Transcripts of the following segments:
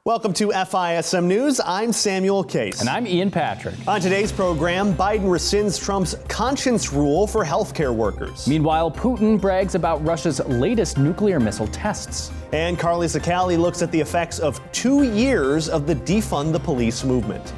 Welcome to FISM News. I'm Samuel Case. And I'm Ian Patrick. On today's program, Biden rescinds Trump's conscience rule for healthcare workers. Meanwhile, Putin brags about Russia's latest nuclear missile tests. And Karley Cicale looks at the effects of 2 years of the defund the police movement.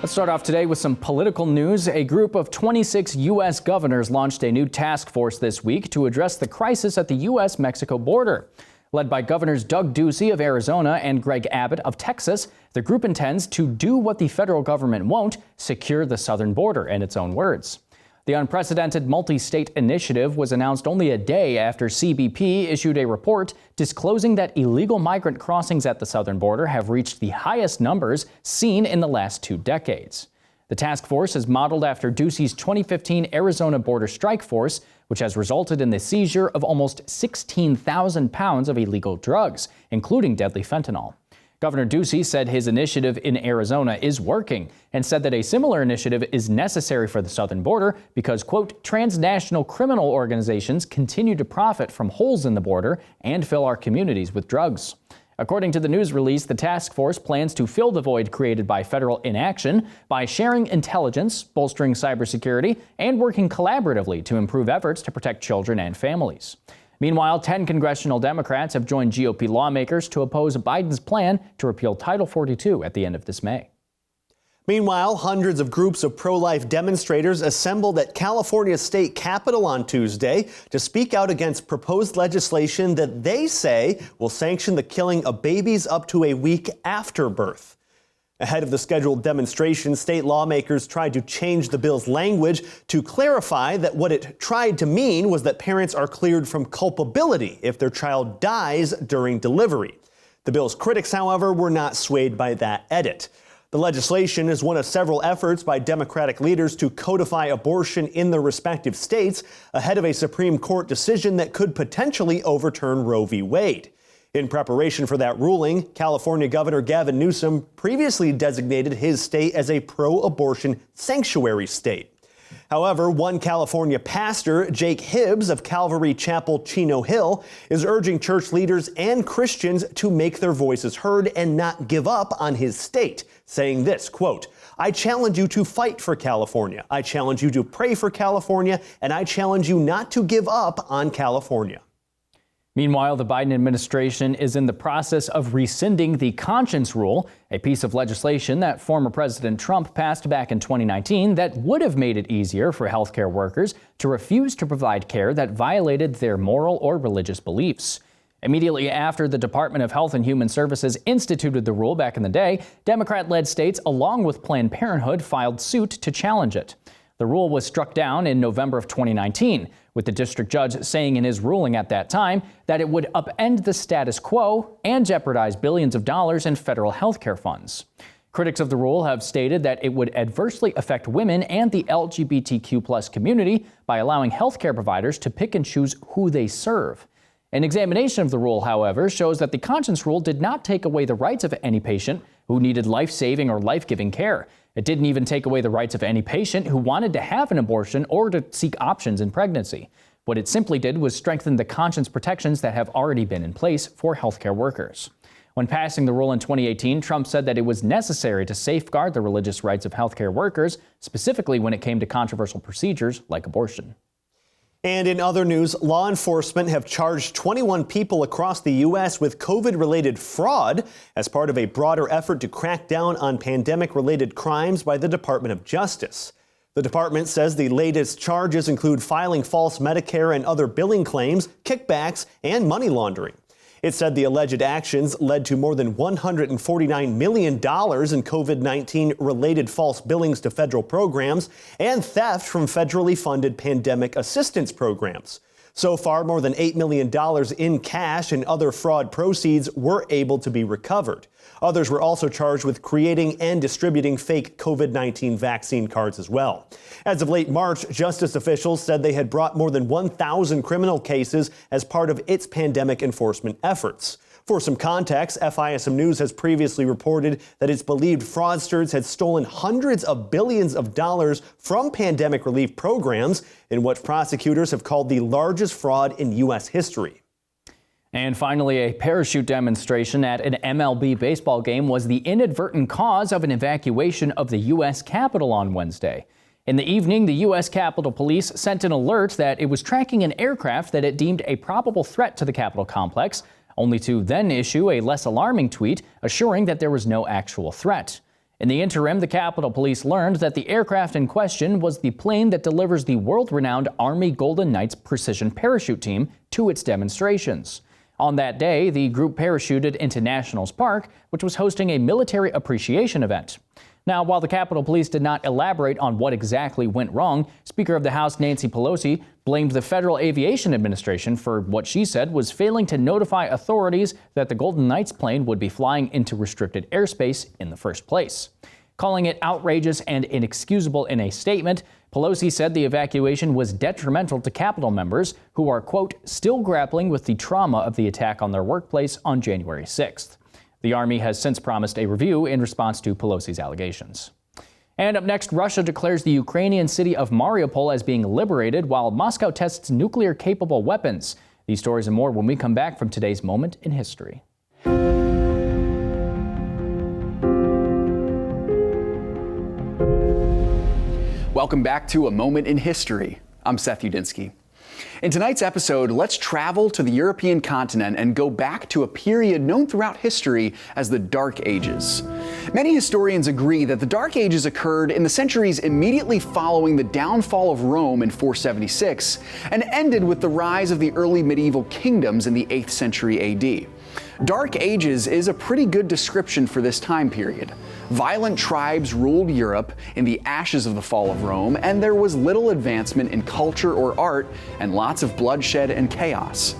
Let's start off today with some political news. A group of 26 U.S. governors launched a new task force this week to address the crisis at the U.S.-Mexico border. Led by Governors Doug Ducey of Arizona and Greg Abbott of Texas, the group intends to do what the federal government won't: secure the southern border, in its own words. The unprecedented multi-state initiative was announced only a day after CBP issued a report disclosing that illegal migrant crossings at the southern border have reached the highest numbers seen in the last 2 decades. The task force is modeled after Ducey's 2015 Arizona border strike force, which has resulted in the seizure of almost 16,000 pounds of illegal drugs, including deadly fentanyl. Governor Ducey said his initiative in Arizona is working and said that a similar initiative is necessary for the southern border because, quote, transnational criminal organizations continue to profit from holes in the border and fill our communities with drugs. According to the news release, the task force plans to fill the void created by federal inaction by sharing intelligence, bolstering cybersecurity, and working collaboratively to improve efforts to protect children and families. Meanwhile, 10 congressional Democrats have joined GOP lawmakers to oppose Biden's plan to repeal Title 42 at the end of this May. Meanwhile, hundreds of groups of pro-life demonstrators assembled at California's state capitol on Tuesday to speak out against proposed legislation that they say will sanction the killing of babies up to a week after birth. Ahead of the scheduled demonstration, state lawmakers tried to change the bill's language to clarify that what it tried to mean was that parents are cleared from culpability if their child dies during delivery. The bill's critics, however, were not swayed by that edit. The legislation is one of several efforts by Democratic leaders to codify abortion in their respective states ahead of a Supreme Court decision that could potentially overturn Roe v. Wade. In preparation for that ruling, California Governor Gavin Newsom previously designated his state as a pro-abortion sanctuary state. However, one California pastor, Jake Hibbs of Calvary Chapel, Chino Hill, is urging church leaders and Christians to make their voices heard and not give up on his state, saying this, quote, "I challenge you to fight for California. I challenge you to pray for California, and I challenge you not to give up on California." Meanwhile, the Biden administration is in the process of rescinding the conscience rule, a piece of legislation that former President Trump passed back in 2019 that would have made it easier for healthcare workers to refuse to provide care that violated their moral or religious beliefs. Immediately after the Department of Health and Human Services instituted the rule back in the day, Democrat-led states, along with Planned Parenthood, filed suit to challenge it. The rule was struck down in November of 2019, with the district judge saying in his ruling at that time that it would upend the status quo and jeopardize billions of dollars in federal health care funds. Critics of the rule have stated that it would adversely affect women and the LGBTQ+ community by allowing health care providers to pick and choose who they serve. An examination of the rule, however, shows that the conscience rule did not take away the rights of any patient who needed life-saving or life-giving care. It didn't even take away the rights of any patient who wanted to have an abortion or to seek options in pregnancy. What it simply did was strengthen the conscience protections that have already been in place for healthcare workers. When passing the rule in 2018, Trump said that it was necessary to safeguard the religious rights of healthcare workers, specifically when it came to controversial procedures like abortion. And in other news, law enforcement have charged 21 people across the U.S. with COVID-related fraud as part of a broader effort to crack down on pandemic-related crimes by the Department of Justice. The department says the latest charges include filing false Medicare and other billing claims, kickbacks, and money laundering. It said the alleged actions led to more than $149 million in COVID-19 related false billings to federal programs and theft from federally funded pandemic assistance programs. So far, more than $8 million in cash and other fraud proceeds were able to be recovered. Others were also charged with creating and distributing fake COVID-19 vaccine cards as well. As of late March, justice officials said they had brought more than 1,000 criminal cases as part of its pandemic enforcement efforts. For some context, FISM News has previously reported that it's believed fraudsters had stolen hundreds of billions of dollars from pandemic relief programs in what prosecutors have called the largest fraud in U.S. history. And finally, a parachute demonstration at an MLB baseball game was the inadvertent cause of an evacuation of the U.S. Capitol on Wednesday. In the evening, the U.S. Capitol Police sent an alert that it was tracking an aircraft that it deemed a probable threat to the Capitol complex, only to then issue a less alarming tweet assuring that there was no actual threat. In the interim, the Capitol Police learned that the aircraft in question was the plane that delivers the world-renowned Army Golden Knights precision parachute team to its demonstrations. On that day, the group parachuted into Nationals Park, which was hosting a military appreciation event. Now, while the Capitol Police did not elaborate on what exactly went wrong, Speaker of the House Nancy Pelosi blamed the Federal Aviation Administration for what she said was failing to notify authorities that the Golden Knights plane would be flying into restricted airspace in the first place. Calling it outrageous and inexcusable in a statement, Pelosi said the evacuation was detrimental to Capitol members who are, quote, still grappling with the trauma of the attack on their workplace on January 6th. The Army has since promised a review in response to Pelosi's allegations. And up next, Russia declares the Ukrainian city of Mariupol as being liberated while Moscow tests nuclear-capable weapons. These stories and more when we come back from today's Moment in History. Welcome back to A Moment in History. I'm Seth Udinsky. In tonight's episode, let's travel to the European continent and go back to a period known throughout history as the Dark Ages. Many historians agree that the Dark Ages occurred in the centuries immediately following the downfall of Rome in 476 and ended with the rise of the early medieval kingdoms in the 8th century AD. Dark Ages is a pretty good description for this time period. Violent tribes ruled Europe in the ashes of the fall of Rome, and there was little advancement in culture or art, and lots of bloodshed and chaos.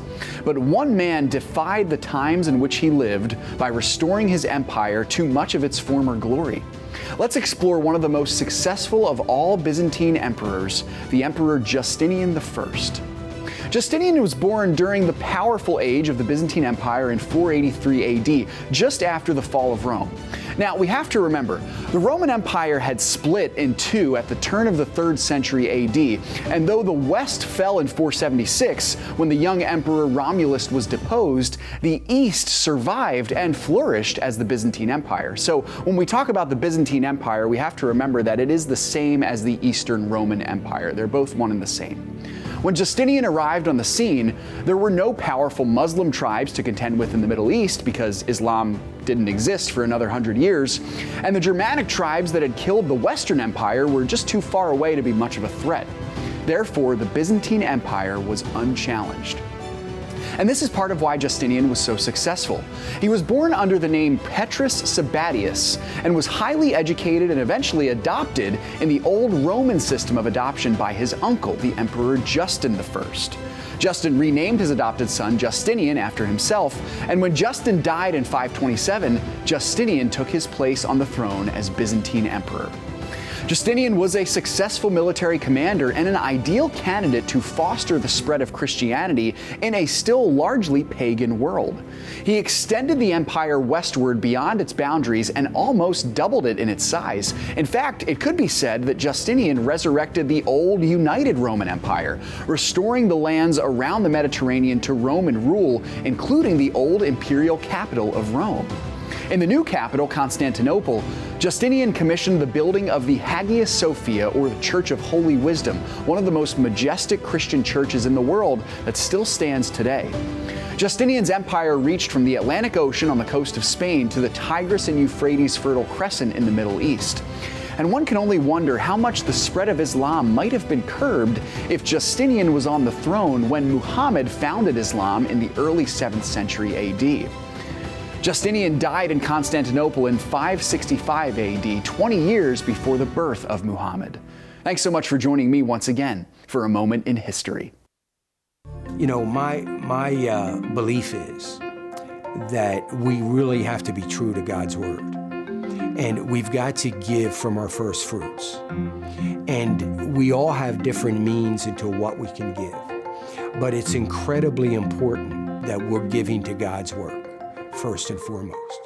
But one man defied the times in which he lived by restoring his empire to much of its former glory. Let's explore one of the most successful of all Byzantine emperors, the Emperor Justinian I. Justinian was born during the powerful age of the Byzantine Empire in 483 AD, just after the fall of Rome. Now, we have to remember, the Roman Empire had split in two at the turn of the 3rd century AD, and though the West fell in 476, when the young Emperor Romulus was deposed, the East survived and flourished as the Byzantine Empire. So when we talk about the Byzantine Empire, we have to remember that it is the same as the Eastern Roman Empire. They're both one and the same. When Justinian arrived on the scene, there were no powerful Muslim tribes to contend with in the Middle East because Islam didn't exist for another 100 years, and the Germanic tribes that had killed the Western Empire were just too far away to be much of a threat. Therefore, the Byzantine Empire was unchallenged. And this is part of why Justinian was so successful. He was born under the name Petrus Sabatius and was highly educated and eventually adopted in the old Roman system of adoption by his uncle, the Emperor Justin I. Justin renamed his adopted son Justinian after himself, and when Justin died in 527, Justinian took his place on the throne as Byzantine emperor. Justinian was a successful military commander and an ideal candidate to foster the spread of Christianity in a still largely pagan world. He extended the empire westward beyond its boundaries and almost doubled it in its size. In fact, it could be said that Justinian resurrected the old united Roman Empire, restoring the lands around the Mediterranean to Roman rule, including the old imperial capital of Rome. In the new capital, Constantinople, Justinian commissioned the building of the Hagia Sophia, or the Church of Holy Wisdom, one of the most majestic Christian churches in the world that still stands today. Justinian's empire reached from the Atlantic Ocean on the coast of Spain to the Tigris and Euphrates Fertile Crescent in the Middle East. And one can only wonder how much the spread of Islam might have been curbed if Justinian was on the throne when Muhammad founded Islam in the early 7th century AD. Justinian died in Constantinople in 565 AD, 20 years before the birth of Muhammad. Thanks so much for joining me once again for A Moment in History. You know, my belief is that we really have to be true to God's Word. And we've got to give from our first fruits. And we all have different means into what we can give. But it's incredibly important that we're giving to God's work. first and foremost.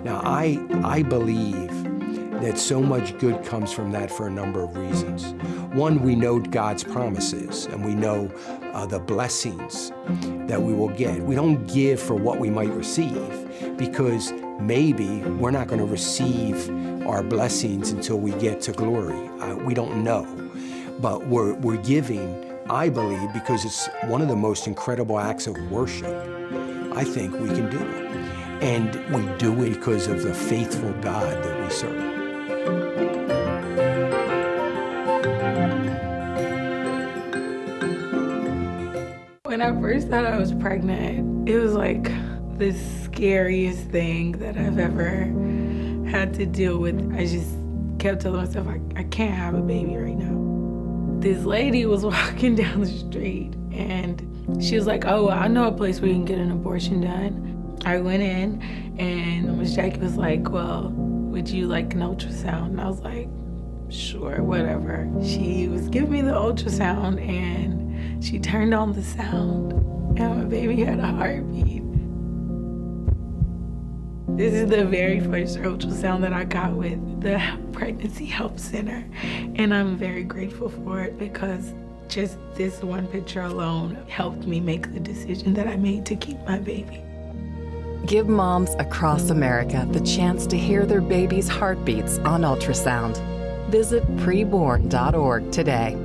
Now, I believe that so much good comes from that for a number of reasons. One, we know God's promises, and we know the blessings that we will get. We don't give for what we might receive, because maybe we're not going to receive our blessings until we get to glory. We don't know. But we're giving, I believe, because it's one of the most incredible acts of worship I think we can do. And we do it because of the faithful God that we serve. When I first thought I was pregnant, it was like the scariest thing that I've ever had to deal with. I just kept telling myself, I can't have a baby right now. This lady was walking down the street and she was like, oh, I know a place where you can get an abortion done. I went in and Ms. Jackie was like, well, would you like an ultrasound? And I was like, sure, whatever. She was giving me the ultrasound and she turned on the sound and my baby had a heartbeat. This is the very first ultrasound that I got with the Pregnancy Help Center, and I'm very grateful for it because just this one picture alone helped me make the decision that I made to keep my baby. Give moms across America the chance to hear their baby's heartbeats on ultrasound. Visit preborn.org today.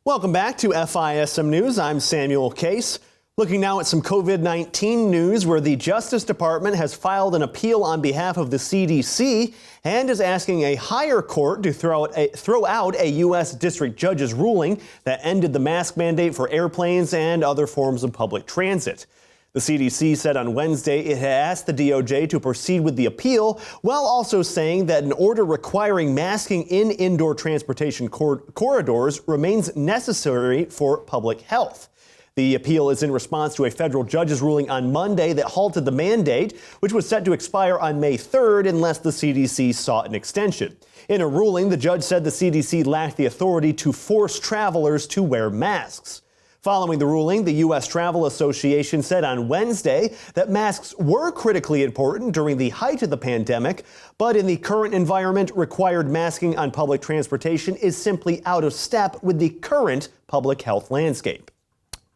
Welcome back to FISM News. I'm Samuel Case. Looking now at some COVID-19 news, where the Justice Department has filed an appeal on behalf of the CDC and is asking a higher court to throw out a U.S. district judge's ruling that ended the mask mandate for airplanes and other forms of public transit. The CDC said on Wednesday it had asked the DOJ to proceed with the appeal, while also saying that an order requiring masking in indoor transportation corridors remains necessary for public health. The appeal is in response to a federal judge's ruling on Monday that halted the mandate, which was set to expire on May 3rd unless the CDC sought an extension. In a ruling, the judge said the CDC lacked the authority to force travelers to wear masks. Following the ruling, the U.S. Travel Association said on Wednesday that masks were critically important during the height of the pandemic, but in the current environment, required masking on public transportation is simply out of step with the current public health landscape.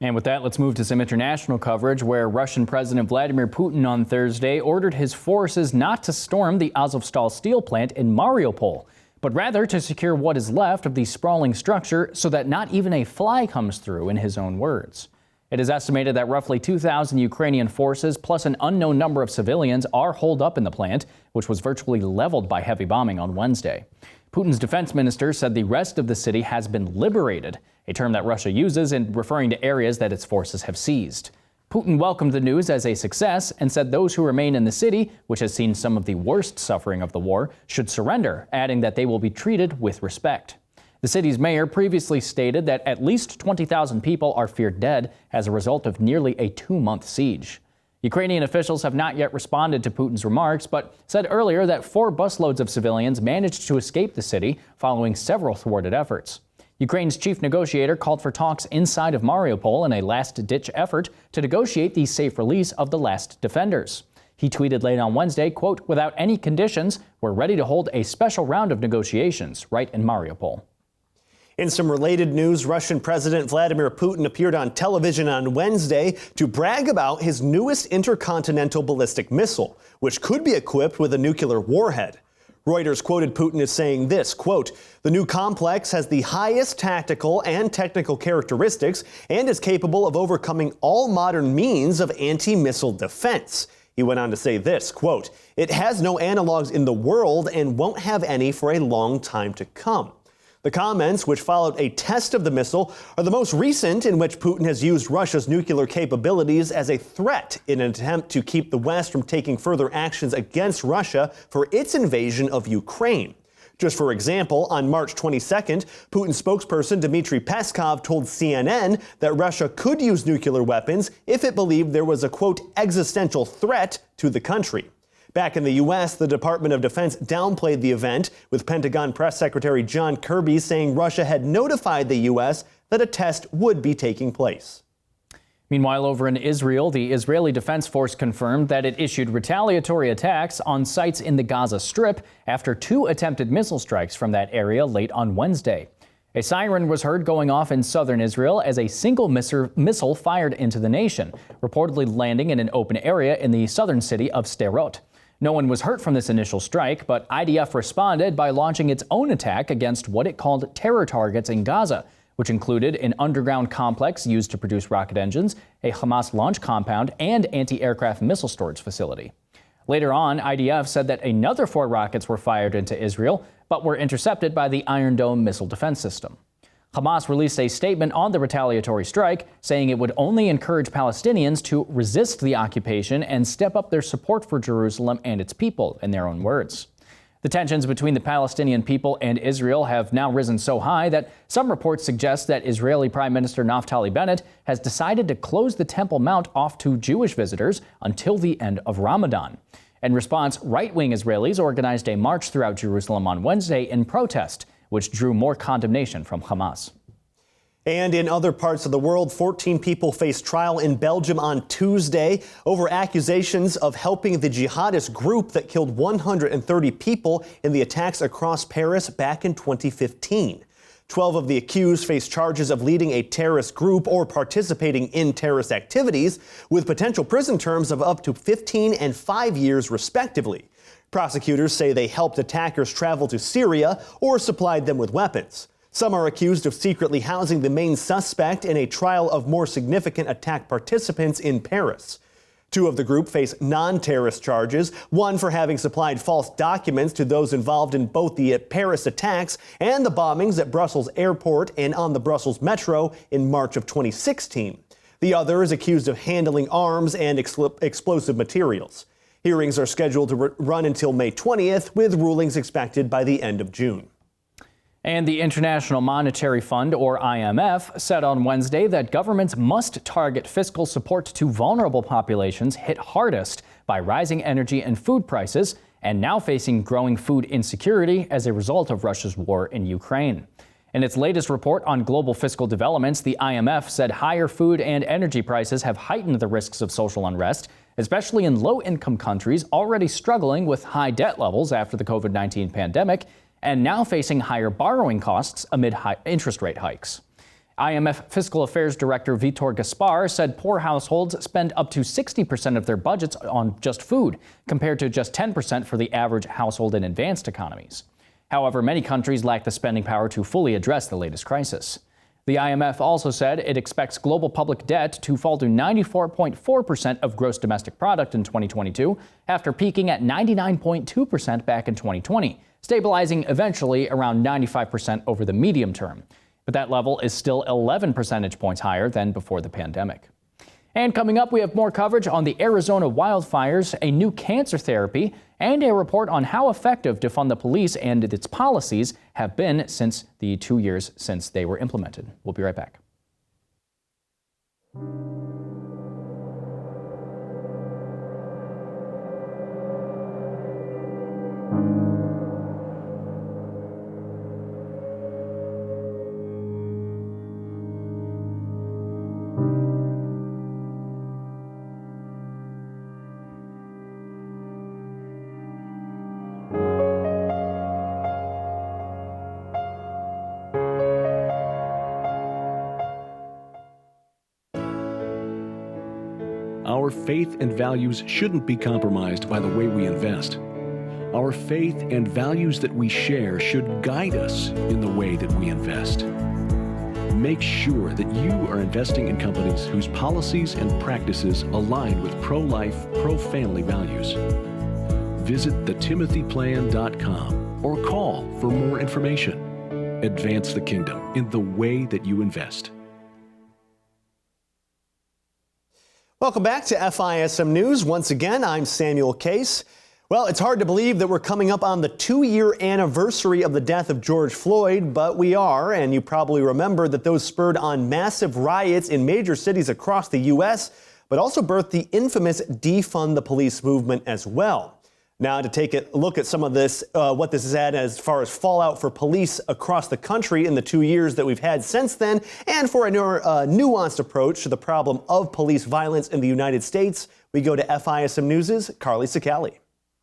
And with that, let's move to some international coverage, where Russian President Vladimir Putin on Thursday ordered his forces not to storm the Azovstal steel plant in Mariupol, but rather to secure what is left of the sprawling structure so that not even a fly comes through, in his own words. It is estimated that roughly 2,000 Ukrainian forces plus an unknown number of civilians are holed up in the plant, which was virtually leveled by heavy bombing on Wednesday. Putin's defense minister said the rest of the city has been liberated, a term that Russia uses in referring to areas that its forces have seized. Putin welcomed the news as a success and said those who remain in the city, which has seen some of the worst suffering of the war, should surrender, adding that they will be treated with respect. The city's mayor previously stated that at least 20,000 people are feared dead as a result of nearly a 2-month siege. Ukrainian officials have not yet responded to Putin's remarks, but said earlier that 4 busloads of civilians managed to escape the city following several thwarted efforts. Ukraine's chief negotiator called for talks inside of Mariupol in a last-ditch effort to negotiate the safe release of the last defenders. He tweeted late on Wednesday, quote, "Without any conditions, we're ready to hold a special round of negotiations right in Mariupol." In some related news, Russian President Vladimir Putin appeared on television on Wednesday to brag about his newest intercontinental ballistic missile, which could be equipped with a nuclear warhead. Reuters quoted Putin as saying this, quote, "The new complex has the highest tactical and technical characteristics and is capable of overcoming all modern means of anti-missile defense." He went on to say this, quote, "It has no analogs in the world and won't have any for a long time to come." The comments, which followed a test of the missile, are the most recent in which Putin has used Russia's nuclear capabilities as a threat in an attempt to keep the West from taking further actions against Russia for its invasion of Ukraine. Just for example, on March 22nd, Putin's spokesperson Dmitry Peskov told CNN that Russia could use nuclear weapons if it believed there was a, quote, existential threat to the country. Back in the U.S., the Department of Defense downplayed the event, with Pentagon Press Secretary John Kirby saying Russia had notified the U.S. that a test would be taking place. Meanwhile, over in Israel, the Israeli Defense Force confirmed that it issued retaliatory attacks on sites in the Gaza Strip after 2 attempted missile strikes from that area late on Wednesday. A siren was heard going off in southern Israel as a single missile fired into the nation, reportedly landing in an open area in the southern city of Sderot. No one was hurt from this initial strike, but IDF responded by launching its own attack against what it called terror targets in Gaza, which included an underground complex used to produce rocket engines, a Hamas launch compound, and anti-aircraft missile storage facility. Later on, IDF said that another 4 rockets were fired into Israel, but were intercepted by the Iron Dome missile defense system. Hamas released a statement on the retaliatory strike, saying it would only encourage Palestinians to resist the occupation and step up their support for Jerusalem and its people, in their own words. The tensions between the Palestinian people and Israel have now risen so high that some reports suggest that Israeli Prime Minister Naftali Bennett has decided to close the Temple Mount off to Jewish visitors until the end of Ramadan. In response, right-wing Israelis organized a march throughout Jerusalem on Wednesday in protest, which drew more condemnation from Hamas. And in other parts of the world, 14 people faced trial in Belgium on Tuesday over accusations of helping the jihadist group that killed 130 people in the attacks across Paris back in 2015. 12 of the accused face charges of leading a terrorist group or participating in terrorist activities, with potential prison terms of up to 15 and 5 years, respectively. Prosecutors say they helped attackers travel to Syria or supplied them with weapons. Some are accused of secretly housing the main suspect in a trial of more significant attack participants in Paris. 2 of the group face non-terrorist charges, one for having supplied false documents to those involved in both the Paris attacks and the bombings at Brussels airport and on the Brussels metro in March of 2016. The other is accused of handling arms and explosive materials. Hearings are scheduled to run until May 20th, with rulings expected by the end of June. And the International Monetary Fund, or IMF, said on Wednesday that governments must target fiscal support to vulnerable populations hit hardest by rising energy and food prices and now facing growing food insecurity as a result of Russia's war in Ukraine. In its latest report on global fiscal developments, the IMF said higher food and energy prices have heightened the risks of social unrest, especially in low-income countries already struggling with high debt levels after the COVID-19 pandemic and now facing higher borrowing costs amid high interest rate hikes. IMF Fiscal Affairs Director Vitor Gaspar said poor households spend up to 60% of their budgets on just food, compared to just 10% for the average household in advanced economies. However, many countries lack the spending power to fully address the latest crisis. The IMF also said it expects global public debt to fall to 94.4% of gross domestic product in 2022, after peaking at 99.2% back in 2020. Stabilizing eventually around 95% over the medium term. But that level is still 11 percentage points higher than before the pandemic. And coming up, we have more coverage on the Arizona wildfires, a new cancer therapy, and a report on how effective defund the police and its policies have been since the 2 years since they were implemented. We'll be right back. Our faith and values shouldn't be compromised by the way we invest. Our faith and values that we share should guide us in the way that we invest. Make sure that you are investing in companies whose policies and practices align with pro-life, pro-family values. Visit thetimothyplan.com or call for more information. Advance the kingdom in the way that you invest. Welcome back to FISM News. Once again, I'm Samuel Case. Well, it's hard to believe that we're coming up on the 2-year anniversary of the death of George Floyd, but we are, and you probably remember that those spurred on massive riots in major cities across the U.S., but also birthed the infamous defund the police movement as well. Now, to take a look at some of this, what this has had as far as fallout for police across the country in the 2 years that we've had since then, and for a more nuanced approach to the problem of police violence in the United States, we go to FISM News' Karley Cicale.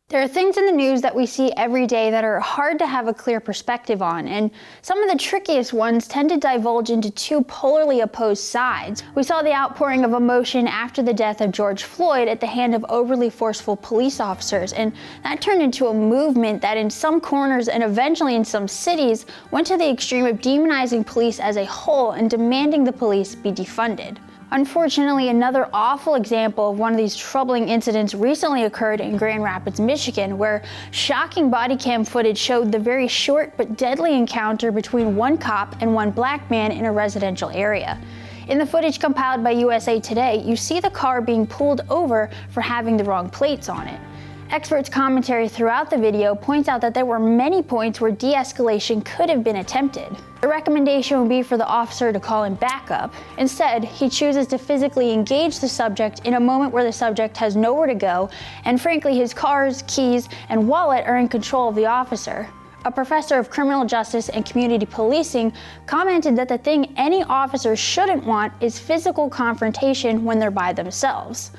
There are things in the news that we see every day that are hard to have a clear perspective on, and some of the trickiest ones tend to divulge into two polarly opposed sides. We saw the outpouring of emotion after the death of George Floyd at the hand of overly forceful police officers, and that turned into a movement that in some corners and eventually in some cities went to the extreme of demonizing police as a whole and demanding the police be defunded. Unfortunately, another awful example of one of these troubling incidents recently occurred in Grand Rapids, Michigan, where shocking body cam footage showed the very short but deadly encounter between one cop and one black man in a residential area. In the footage compiled by USA Today, you see the car being pulled over for having the wrong plates on it. Experts' commentary throughout the video points out that there were many points where de-escalation could have been attempted. The recommendation would be for the officer to call in backup. Instead, he chooses to physically engage the subject in a moment where the subject has nowhere to go, and frankly, his cars, keys, and wallet are in control of the officer. A professor of criminal justice and community policing commented that the thing any officer shouldn't want is physical confrontation when they're by themselves.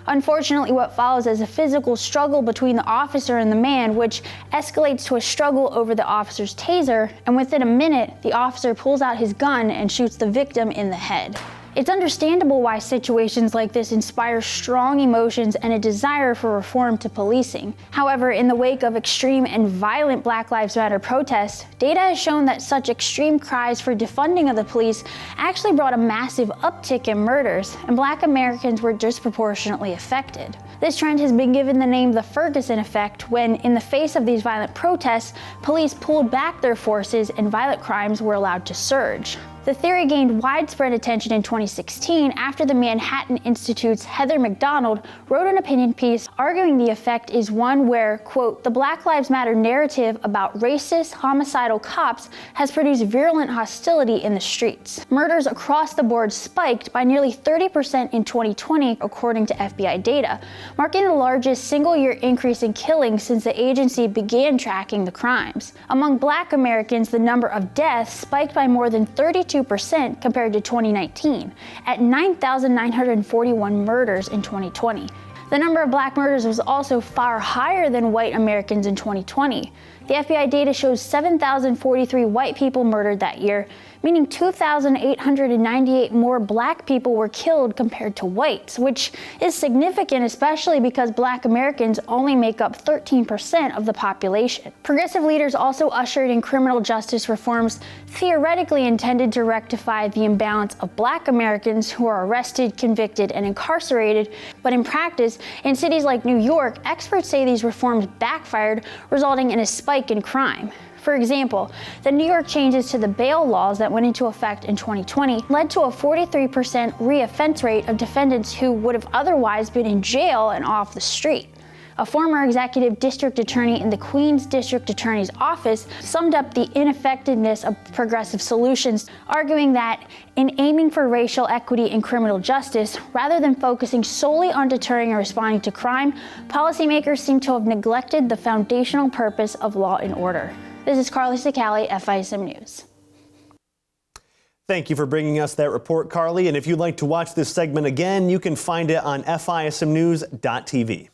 Unfortunately, what follows is a physical struggle between the officer and the man, which escalates to a struggle over the officer's taser, and within a minute, the officer pulls out his gun and shoots the victim in the head. It's understandable why situations like this inspire strong emotions and a desire for reform to policing. However, in the wake of extreme and violent Black Lives Matter protests, data has shown that such extreme cries for defunding of the police actually brought a massive uptick in murders, and Black Americans were disproportionately affected. This trend has been given the name the Ferguson effect when, in the face of these violent protests, police pulled back their forces and violent crimes were allowed to surge. The theory gained widespread attention in 2016 after the Manhattan Institute's Heather McDonald wrote an opinion piece arguing the effect is one where, quote, the Black Lives Matter narrative about racist, homicidal cops has produced virulent hostility in the streets. Murders across the board spiked by nearly 30% in 2020, according to FBI data, marking the largest single-year increase in killings since the agency began tracking the crimes. Among Black Americans, the number of deaths spiked by more than 32% compared to 2019, at 9,941 murders in 2020. The number of Black murders was also far higher than white Americans in 2020. The FBI data shows 7,043 white people murdered that year, meaning 2,898 more Black people were killed compared to whites, which is significant, especially because Black Americans only make up 13% of the population. Progressive leaders also ushered in criminal justice reforms theoretically intended to rectify the imbalance of Black Americans who are arrested, convicted, and incarcerated, but in practice, in cities like New York, experts say these reforms backfired, resulting in a spike in crime. For example, the New York changes to the bail laws that went into effect in 2020 led to a 43% reoffense rate of defendants who would have otherwise been in jail and off the street. A former executive district attorney in the Queens District Attorney's Office summed up the ineffectiveness of progressive solutions, arguing that in aiming for racial equity in criminal justice, rather than focusing solely on deterring and responding to crime, policymakers seem to have neglected the foundational purpose of law and order. This is Karley Cicale, FISM News. Thank you for bringing us that report, Karley. And if you'd like to watch this segment again, you can find it on FISMnews.tv.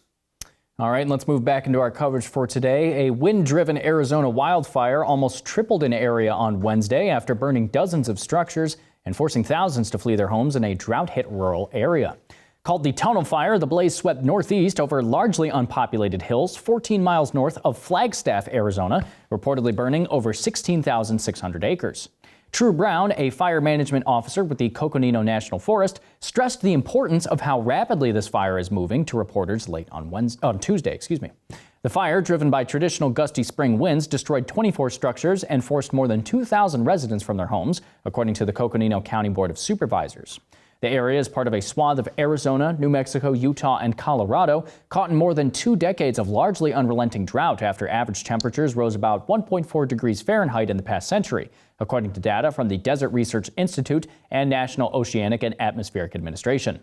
All right, let's move back into our coverage for today. A wind-driven Arizona wildfire almost tripled in area on Wednesday after burning dozens of structures and forcing thousands to flee their homes in a drought-hit rural area. Called the Tunnel Fire, the blaze swept northeast over largely unpopulated hills 14 miles north of Flagstaff, Arizona, reportedly burning over 16,600 acres. True Brown, a fire management officer with the Coconino National Forest, stressed the importance of how rapidly this fire is moving to reporters late on Tuesday. The fire, driven by traditional gusty spring winds, destroyed 24 structures and forced more than 2,000 residents from their homes, according to the Coconino County Board of Supervisors. The area is part of a swath of Arizona, New Mexico, Utah, and Colorado, caught in more than 2 decades of largely unrelenting drought after average temperatures rose about 1.4 degrees Fahrenheit in the past century, according to data from the Desert Research Institute and National Oceanic and Atmospheric Administration.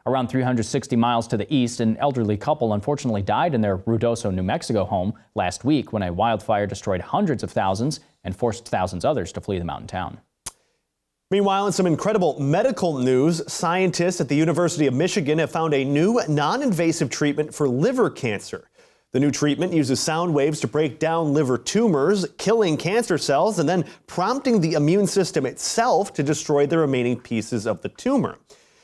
Around 360 miles to the east, an elderly couple unfortunately died in their Ruidoso, New Mexico home last week when a wildfire destroyed hundreds of thousands and forced thousands others to flee the mountain town. Meanwhile, in some incredible medical news, scientists at the University of Michigan have found a new non-invasive treatment for liver cancer. The new treatment uses sound waves to break down liver tumors, killing cancer cells and then prompting the immune system itself to destroy the remaining pieces of the tumor.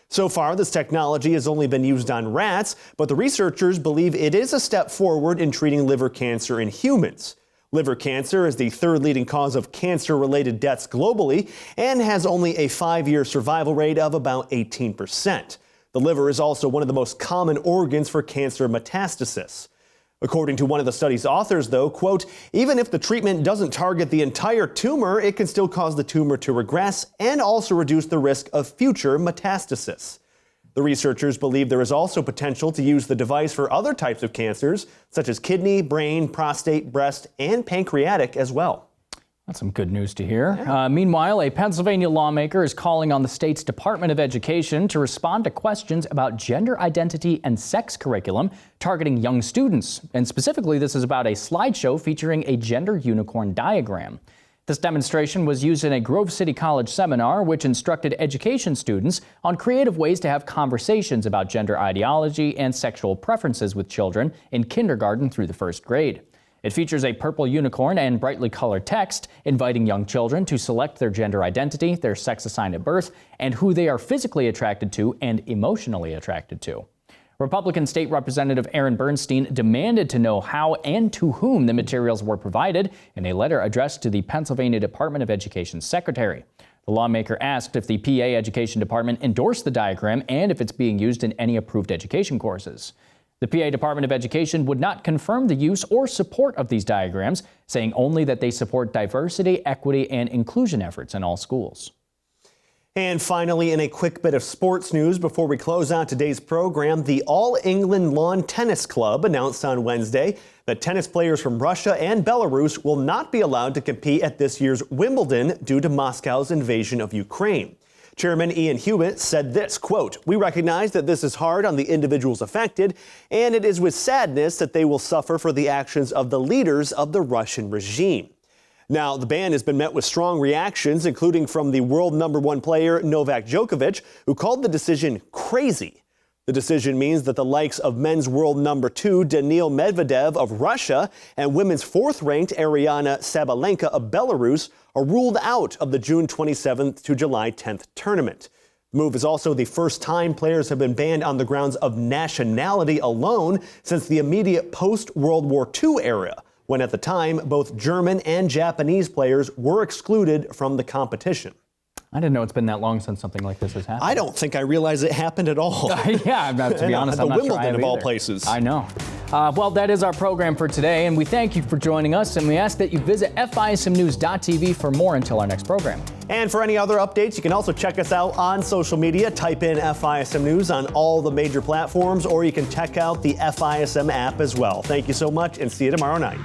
So far, this technology has only been used on rats, but the researchers believe it is a step forward in treating liver cancer in humans. Liver cancer is the third leading cause of cancer-related deaths globally and has only a 5-year survival rate of about 18%. The liver is also one of the most common organs for cancer metastasis. According to one of the study's authors, though, quote, even if the treatment doesn't target the entire tumor, it can still cause the tumor to regress and also reduce the risk of future metastasis. The researchers believe there is also potential to use the device for other types of cancers, such as kidney, brain, prostate, breast, and pancreatic as well. That's some good news to hear. Meanwhile, a Pennsylvania lawmaker is calling on the state's Department of Education to respond to questions about gender identity and sex curriculum targeting young students. And specifically, this is about a slideshow featuring a gender unicorn diagram. This demonstration was used in a Grove City College seminar, which instructed education students on creative ways to have conversations about gender ideology and sexual preferences with children in kindergarten through the first grade. It features a purple unicorn and brightly colored text inviting young children to select their gender identity, their sex assigned at birth, and who they are physically attracted to and emotionally attracted to. Republican State Representative Aaron Bernstein demanded to know how and to whom the materials were provided in a letter addressed to the Pennsylvania Department of Education secretary. The lawmaker asked if the PA Education Department endorsed the diagram and if it's being used in any approved education courses. The PA Department of Education would not confirm the use or support of these diagrams, saying only that they support diversity, equity, and inclusion efforts in all schools. And finally, in a quick bit of sports news before we close out today's program, the All England Lawn Tennis Club announced on Wednesday that tennis players from Russia and Belarus will not be allowed to compete at this year's Wimbledon due to Moscow's invasion of Ukraine. Chairman Ian Hewitt said this, quote, we recognize that this is hard on the individuals affected, and it is with sadness that they will suffer for the actions of the leaders of the Russian regime. Now, the ban has been met with strong reactions, including from the world #1 player Novak Djokovic, who called the decision crazy. The decision means that the likes of men's world #2 Daniil Medvedev of Russia and women's 4th-ranked Aryna Sabalenka of Belarus are ruled out of the June 27th to July 10th tournament. The move is also the first time players have been banned on the grounds of nationality alone since the immediate post-World War II era, when at the time both German and Japanese players were excluded from the competition. I didn't know it's been that long since something like this has happened. I don't think I realized it happened at all. Yeah, to be honest, I'm not sure I have Wimbledon of all either. places. I know. Well, that is our program for today, and we thank you for joining us, and we ask that you visit FISMnews.tv for more until our next program. And for any other updates, you can also check us out on social media. Type in FISM News on all the major platforms, or you can check out the FISM app as well. Thank you so much, and see you tomorrow night.